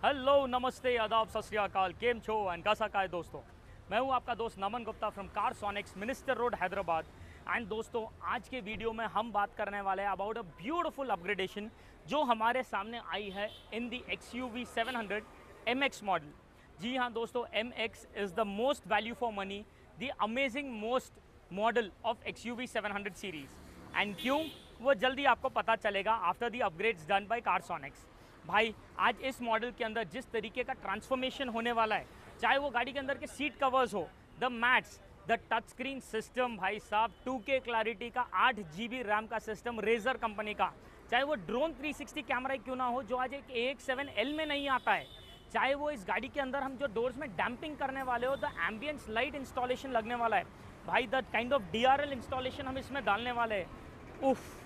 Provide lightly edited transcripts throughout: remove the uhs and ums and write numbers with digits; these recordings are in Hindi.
हेलो नमस्ते आदाब सत श्री अकाल केम छो एंड कैसा का है दोस्तों। मैं हूं आपका दोस्त Naman Gupta from Carsonics Minister road Hyderabad. And दोस्तों आज के वीडियो में हम बात करने वाले हैं अबाउट अ ब्यूटीफुल अपग्रेडेशन जो हमारे सामने आई है इन दी XUV 700 MX मॉडल। जी हाँ दोस्तों, MX is the most value for money, the amazing most model of XUV 700 series. And क्यों, वो जल्दी आपको पता चलेगा after the upgrades done by Carsonics. भाई आज इस मॉडल के अंदर जिस तरीके का ट्रांसफॉर्मेशन होने वाला है, चाहे वो गाड़ी के अंदर के सीट कवर्स हो, the mats, the touch screen system, भाई साहब 2K क्लैरिटी का 8 GB रैम का सिस्टम रेजर कंपनी का, चाहे वो ड्रोन 360 कैमरा ही क्यों ना हो जो आज एक AX7L में नहीं आता है, चाहे वो इस गाड़ी के अंदर हम जो डोर्स में डैम्पिंग करने वाले हो, द एम्बियंस लाइट इंस्टॉलेशन लगने वाला है, भाई the kind of DRL installation हम इसमें डालने वाले हैं, उफ,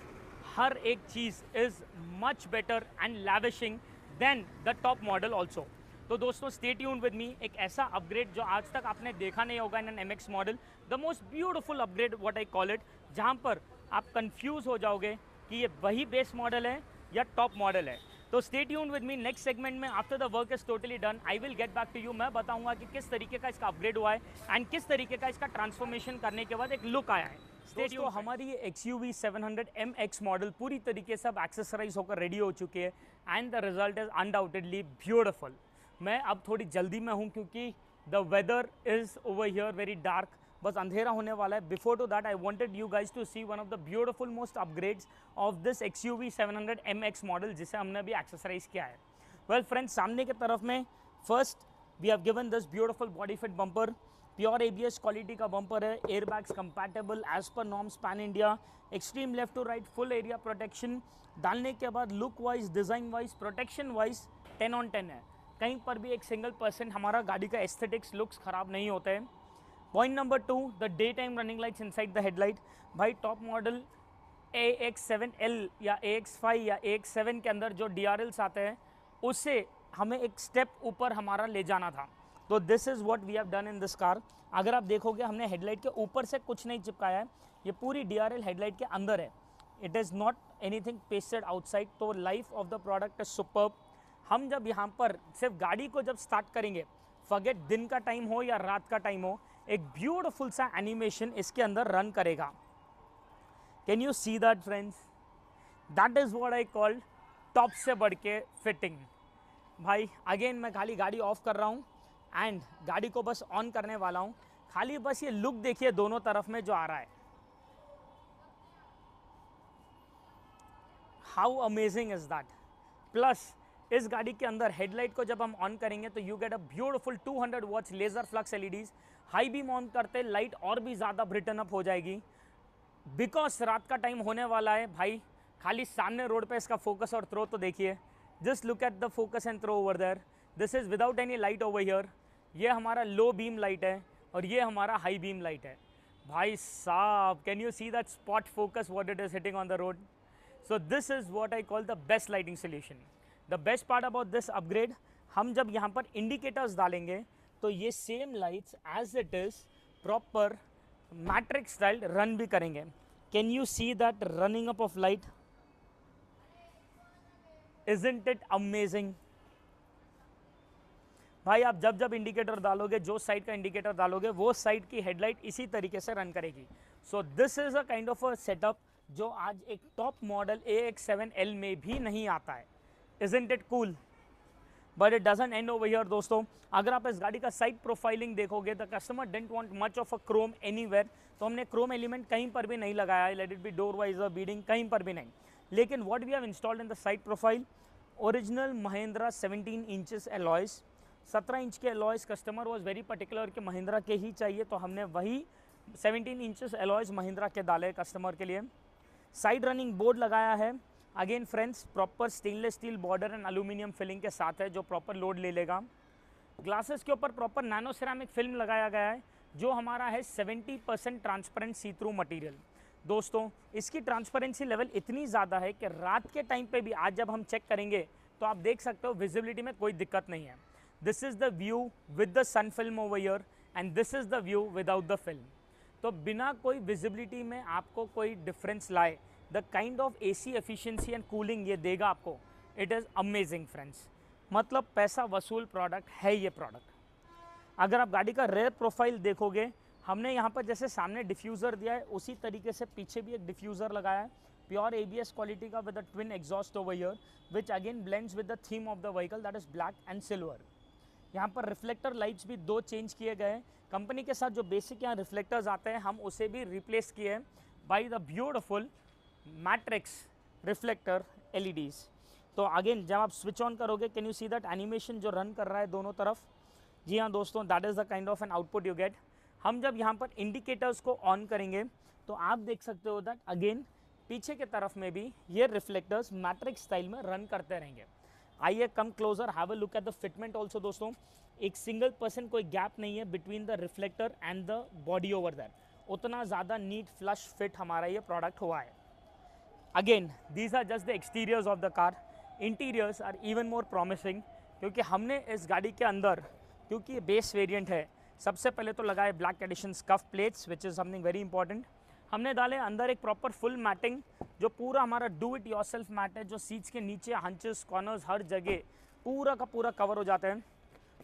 हर एक चीज़ is much better and lavishing than the top model also. तो दोस्तों स्टे ट्यून्ड विद मी, एक ऐसा अपग्रेड जो आज तक आपने देखा नहीं होगा in an MX model, the most beautiful upgrade what I call it, जहाँ पर आप कंफ्यूज हो जाओगे कि ये वही बेस मॉडल है या टॉप मॉडल है। तो stay tuned with me, next segment में after the work is totally done I will get back to you. मैं बताऊंगा कि किस तरीके का इसका अपग्रेड हुआ है एंड किस तरीके का इसका ट्रांसफॉर्मेशन करने के बाद एक लुक आया है। दोस्तों हमारी ये XUV 700 MX मॉडल पूरी तरीके से अब एक्सेसराइज होकर रेडी हो चुकी है and the result is undoubtedly beautiful. मैं अब थोड़ी जल्दी में हूँ क्योंकि the weather is over here very dark, बस अंधेरा होने वाला है। Before to that I wanted you guys to see one of the beautiful most upgrades of this XUV 700 MX model जिसे हमने अभी एक्सेसराइज किया है। वेल फ्रेंड्स, सामने की तरफ में first we have given this beautiful body fit bumper, pure ABS quality का बम्पर है, airbags compatible as per norms pan India, extreme left to right full area protection डालने के बाद look wise, design wise, protection wise 10 on 10 है। कहीं पर भी एक सिंगल परसेंट हमारा गाड़ी का एस्थेटिक्स लुक्स ख़राब नहीं होते हैं। Point number 2, the day time running lights inside the headlight. भाई टॉप मॉडल AX7L या AX5 या AX7 के अंदर जो DRLs आते हैं उससे हमें एक स्टेप ऊपर हमारा ले जाना था, तो this is what we have done in this car. अगर आप देखोगे हमने हेडलाइट के ऊपर से कुछ नहीं चिपकाया है, ये पूरी DRL हेडलाइट के अंदर है, it is not anything pasted outside. तो life of the product is superb. हम जब यहाँ पर सिर्फ गाड़ी को जब स्टार्ट करेंगे, फॉरगेट दिन का टाइम हो या रात का टाइम हो, एक ब्यूटिफुल सा एनिमेशन इसके अंदर रन करेगा। Can you see that friends? That is what I call top से बढ़ के फिटिंग। भाई अगेन मैं खाली गाड़ी ऑफ कर रहा हूँ एंड गाड़ी को बस ऑन करने वाला हूँ, खाली बस ये लुक देखिए दोनों तरफ में जो आ रहा है, how amazing is that. Plus इस गाड़ी के अंदर हेडलाइट को जब हम ऑन करेंगे तो you get a beautiful 200 watts laser flux LEDs। High beam on करते लाइट और भी ज़्यादा ब्रिटन अप हो जाएगी बिकॉज रात का टाइम होने वाला है। भाई खाली सामने रोड पे इसका फोकस और थ्रो तो देखिए, just look at the focus and throw over there, this is without any light over here. ये हमारा लो बीम लाइट है और ये हमारा हाई बीम लाइट है। भाई साहब can you see that spot focus what it is hitting on the road? So this is what I call the best lighting solution. The best part about this upgrade, हम जब यहाँ पर इंडिकेटर्स डालेंगे तो ये same lights as it is proper matrix style run भी करेंगे। Can you see that running up of light? Isn't it amazing? भाई आप जब जब इंडिकेटर डालोगे, जो साइड का इंडिकेटर डालोगे वो साइड की हेडलाइट इसी तरीके से रन करेगी। सो this is a kind of a setup जो आज एक टॉप मॉडल AX7L में भी नहीं आता है। Isn't it cool? But it doesn't end over here दोस्तों। अगर आप इस गाड़ी का साइड प्रोफाइलिंग देखोगे, the customer don't want much of a chrome anywhere, तो हमने क्रोम एलिमेंट कहीं पर भी नहीं लगाया है, let it be door wise और बीडिंग कहीं पर भी नहीं। लेकिन what we have installed in the side profile, original Mahindra 17 inches alloys, 17 inch के alloys. Customer was very particular कि महिंद्रा के ही चाहिए, तो हमने वही 17 इंचेस एलॉयज महिंद्रा के डाले कस्टमर के लिए। साइड रनिंग बोर्ड लगाया है, again friends proper stainless steel border and aluminium filling के साथ है जो प्रॉपर लोड ले लेगा। ग्लासेस के ऊपर प्रॉपर नैनो सिरामिक फिल्म लगाया गया है जो हमारा है 70% ट्रांसपेरेंट सी थ्रू मटीरियल। दोस्तों इसकी ट्रांसपेरेंसी लेवल इतनी ज़्यादा है कि रात के टाइम पे भी आज जब हम चेक करेंगे तो आप देख सकते हो विजिबिलिटी में कोई दिक्कत नहीं है। This is the view with the sun film over here and this is the view without the film. तो बिना कोई विजिबिलिटी में आपको कोई डिफरेंस लाए, the kind of AC efficiency and cooling ये देगा आपको, इट इज़ अमेजिंग फ्रेंड्स। मतलब पैसा वसूल प्रोडक्ट है ये प्रोडक्ट। अगर आप गाड़ी का रेयर प्रोफाइल देखोगे, हमने यहाँ पर जैसे सामने डिफ्यूज़र दिया है उसी तरीके से पीछे भी एक डिफ्यूज़र लगाया है, प्योर ABS क्वालिटी का with a twin exhaust over here, which again blends with the theme of the vehicle that is black and silver. यहाँ पर रिफ्लेक्टर लाइट्स भी 2 चेंज किए गए हैं। कंपनी के साथ जो बेसिक यहाँ रिफ्लेक्टर्स आते हैं हम उसे भी रिप्लेस किए हैं by the beautiful matrix reflector LEDs। तो अगेन जब आप स्विच ऑन करोगे, can you see that animation जो रन कर रहा है दोनों तरफ। जी हाँ दोस्तों, that is the kind of an output you get. हम जब यहाँ पर इंडिकेटर्स को ऑन करेंगे तो आप देख सकते हो दैट अगेन पीछे के तरफ में भी ये रिफ्लेक्टर्स मैट्रिक्स स्टाइल में रन करते रहेंगे। आइए come closer, have a look at the fitment also दोस्तों। एक सिंगल % कोई गैप नहीं है between the reflector and the body over that. उतना ज़्यादा नीट फ्लश फिट हमारा ये प्रोडक्ट हुआ है। Again these are just the exteriors of the car. Interiors are even more promising, क्योंकि हमने इस गाड़ी के अंदर, क्योंकि ये बेस वेरिएंट है, सबसे पहले तो लगाए black edition scuff plates which is something very important. हमने डाले अंदर एक प्रॉपर फुल मैटिंग, जो पूरा हमारा डू इट योरसेल्फ मैट है, जो सीट्स के नीचे हंचेस कॉर्नर्स हर जगह पूरा का पूरा कवर हो जाते हैं।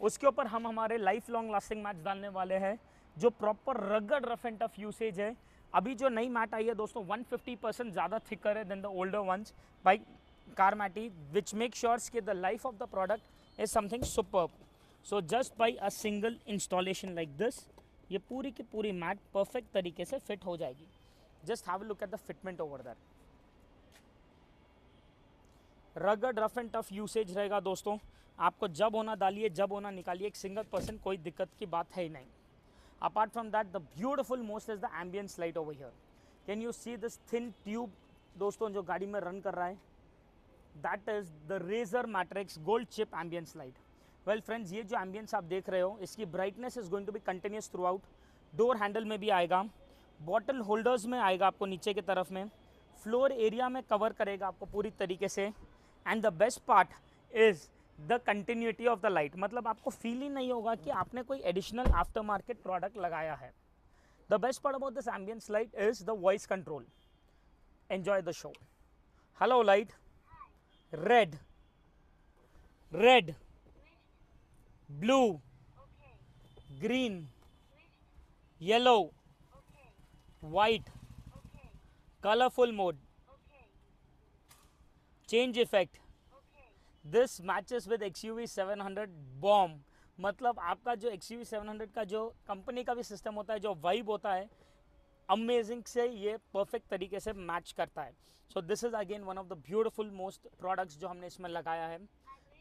उसके ऊपर हम हमारे लाइफ लॉन्ग लास्टिंग मैट्स डालने वाले हैं, जो प्रॉपर रगड़ रफ एंड टफ यूसेज है। अभी जो नई मैट आई है दोस्तों 150% ज़्यादा थिकर है than the older ones by Carmati, which makes sure that the life of the product is something superb. So just by a single installation like this, ये पूरी की पूरी मैट परफेक्ट तरीके से फिट हो जाएगी। Just have a look at the fitment over there. रगड़ रफ एंड टफ यूसेज रहेगा दोस्तों। आपको जब होना डालिए, जब होना निकालिए, एक सिंगल % कोई दिक्कत की बात है ही नहीं। Apart from that, the beautiful most is the ambience light over here. Can you see this thin tube दोस्तों जो गाड़ी में रन कर रहा है? That is the Razer Matrix Gold Chip Ambience Light. Well friends, ये जो ambience आप देख रहे हो, इसकी brightness is going to be continuous throughout. Door handle में भी आएगा, bottle holders में आएगा आपको नीचे की तरफ में, floor area में cover करेगा आपको पूरी तरीके से। And the best part is the continuity of the light. मतलब आपको feel ही नहीं होगा कि आपने कोई additional aftermarket product लगाया है। The best part about this ambience light is the voice control. Enjoy the show. Hello light. Red, blue, green, yellow, white, colorful mode, change effect. This matches with XUV 700 bomb. मतलब आपका जो XUV 700 का जो कंपनी का भी सिस्टम होता है, जो वाइब होता है, अमेजिंग से ये परफेक्ट तरीके से मैच करता है। So this is again one of the beautiful most products जो हमने इसमें लगाया है।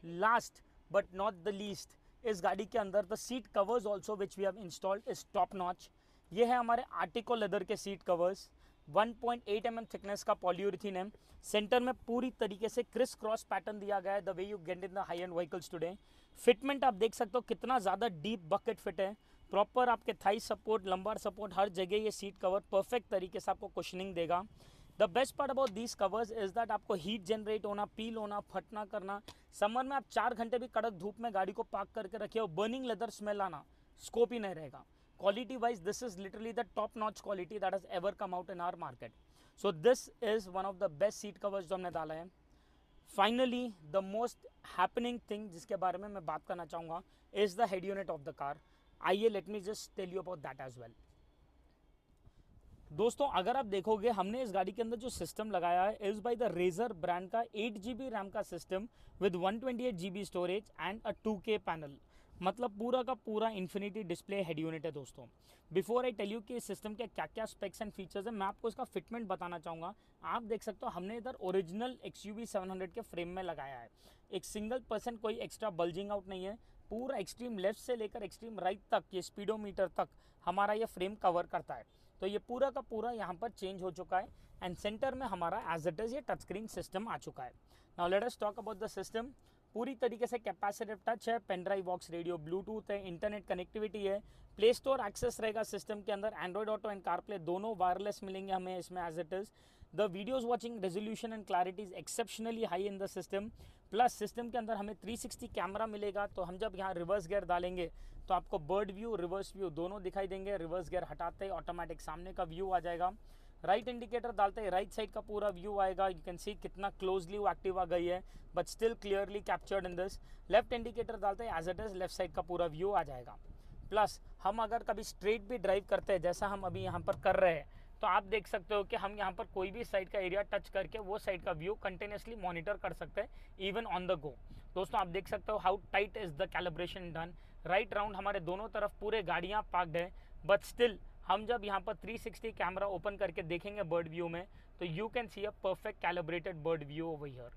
Last but not the least, इस गाड़ी के अंदर the seat covers also which we have installed is top notch. ये है हमारे आर्टिको लेदर के सीट कवर्स, 1.8 mm थिकनेस का पॉलीयूरेथीन है। सेंटर में पूरी तरीके से क्रिस क्रॉस पैटर्न दिया गया है, the way you get in the high and vehicles today. Fitment आप देख सकते हो कितना ज़्यादा डीप बकेट फिट है। प्रॉपर आपके थाई सपोर्ट, लंबार सपोर्ट, हर जगह ये सीट कवर परफेक्ट तरीके से आपको कुशनिंग देगा। The best part about these covers is that आपको हीट जनरेट होना, पील होना, फटना करना, समर में आप 4 घंटे भी कड़क धूप में गाड़ी को पार्क करके रखिए और बर्निंग लेदर स्मेल आना स्कोप ही नहीं रहेगा। Quality wise this is literally the top notch quality that has ever come out in our market. So this is one of the best seat covers जो हमने डाला है। Finally the most happening thing जिसके बारे में मैं बात करना चाहूँगा is the head unit of the car. आइए let me just tell you about that as well. दोस्तों अगर आप देखोगे हमने इस गाड़ी के अंदर जो सिस्टम लगाया है is by the Razer brand का 8 GB रैम का system with 128 GB storage and a 2K panel. मतलब पूरा का पूरा इन्फिनिटी डिस्प्ले हेड यूनिट है दोस्तों। बिफोर आई टेल यू कि इस सिस्टम के क्या क्या स्पेक्स एंड फीचर्स हैं, मैं आपको इसका फिटमेंट बताना चाहूँगा। आप देख सकते हो हमने इधर ओरिजिनल XUV 700 के फ्रेम में लगाया है। एक सिंगल % कोई एक्स्ट्रा बल्जिंग आउट नहीं है। पूरा एक्सट्रीम लेफ्ट से लेकर एक्सट्रीम राइट तक ये स्पीडोमीटर तक हमारा ये फ्रेम कवर करता है। तो ये पूरा का पूरा यहाँ पर चेंज हो चुका है एंड सेंटर में हमारा एज इट इज़ ये टच स्क्रीन सिस्टम आ चुका है। Now let us talk about the system. पूरी तरीके से कैपेसिटिव टच है, pen drive box radio, Bluetooth है, इंटरनेट कनेक्टिविटी है, प्ले स्टोर एक्सेस रहेगा सिस्टम के अंदर, एंड्रॉइड ऑटो एंड कारप्ले दोनों वायरलेस मिलेंगे हमें इसमें as it is. The videos watching resolution and clarity is exceptionally high in the system. Plus system के अंदर हमें 360 कैमरा मिलेगा, तो हम जब यहाँ रिवर्स गियर डालेंगे तो आपको बर्ड व्यू, रिवर्स व्यू दोनों दिखाई देंगे। रिवर्स गियर हटाते ही ऑटोमेटिक सामने का व्यू आ जाएगा। राइट इंडिकेटर डालते ही राइट साइड का पूरा व्यू आएगा, यू कैन सी कितना क्लोजली वो एक्टिवा गई है, but still clearly captured in this. Left indicator डालते ही as it is left side का पूरा व्यू आ जाएगा। प्लस हम अगर कभी स्ट्रेट भी ड्राइव करते हैं जैसा हम अभी यहाँ पर कर रहे हैं, तो आप देख सकते हो कि हम यहाँ पर कोई भी साइड का एरिया टच करके वो साइड का व्यू कंटिन्यूसली मॉनिटर कर सकते हैं इवन ऑन द गो। दोस्तों आप देख सकते हो how tight is the calibration done. Right round हमारे दोनों तरफ पूरे गाड़ियाँ पार्क्ड है, बट स्टिल हम जब यहाँ पर 360 कैमरा ओपन करके देखेंगे बर्ड व्यू में, तो you can see a perfect calibrated bird view over here.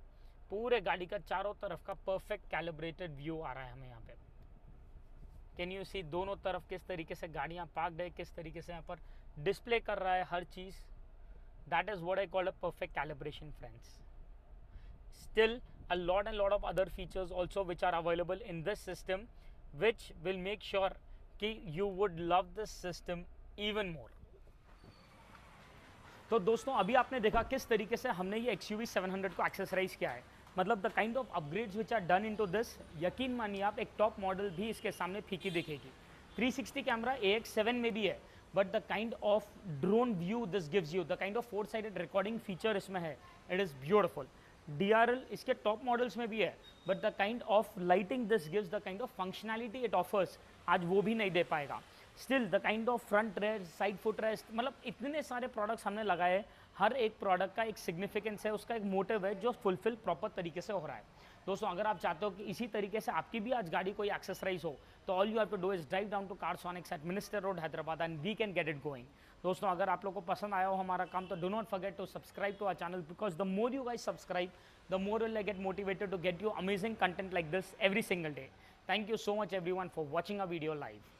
पूरे गाड़ी का चारों तरफ का परफेक्ट कैलिब्रेटेड व्यू आ रहा है हमें यहाँ पे। कैन यू सी दोनों तरफ किस तरीके से गाड़ियाँ पार्क्ड है, किस तरीके से यहाँ पर डिस्प्ले कर रहा है हर चीज़। That is what I call a perfect calibration friends. Still a lot and lot of other features also which are available in this system, which will make sure कि you would love this system even more। तो दोस्तों अभी आपने देखा किस तरीके से हमने ये XUV 700 को एक्सेसराइज किया है, मतलब the kind of upgrades which are done into this. यकीन मानिए आप एक टॉप मॉडल भी इसके सामने फीकी दिखेगी। 360 कैमरा AX7 में भी है, but the kind of drone view this gives you, the kind of 4 sided recording feature इसमें है, इट इज़ ब्यूटिफुल। DRL इसके टॉप मॉडल्स में भी है, but the kind of lighting this gives, the kind of functionality it offers, आज वो भी नहीं दे पाएगा। Still the kind of front rest, side foot rest, मतलब इतने सारे प्रोडक्ट्स हमने लगाए, हर एक प्रोडक्ट का एक सिग्निफिकेंस है, उसका एक मोटिव है जो फुलफिल प्रॉपर तरीके से हो रहा है। दोस्तों अगर आप चाहते हो कि इसी तरीके से आपकी भी आज गाड़ी कोई एक्सेसराइज हो, तो all you have to do is drive down to Carsonics at Minister road Hyderabad and we can get it going. दोस्तों अगर आप लोग को पसंद आया हो हमारा काम, तो do not forget to subscribe to our channel, because the more you guys subscribe, the more will I get motivated to get you amazing content like this every single day. Thank you so much everyone for watching our video live.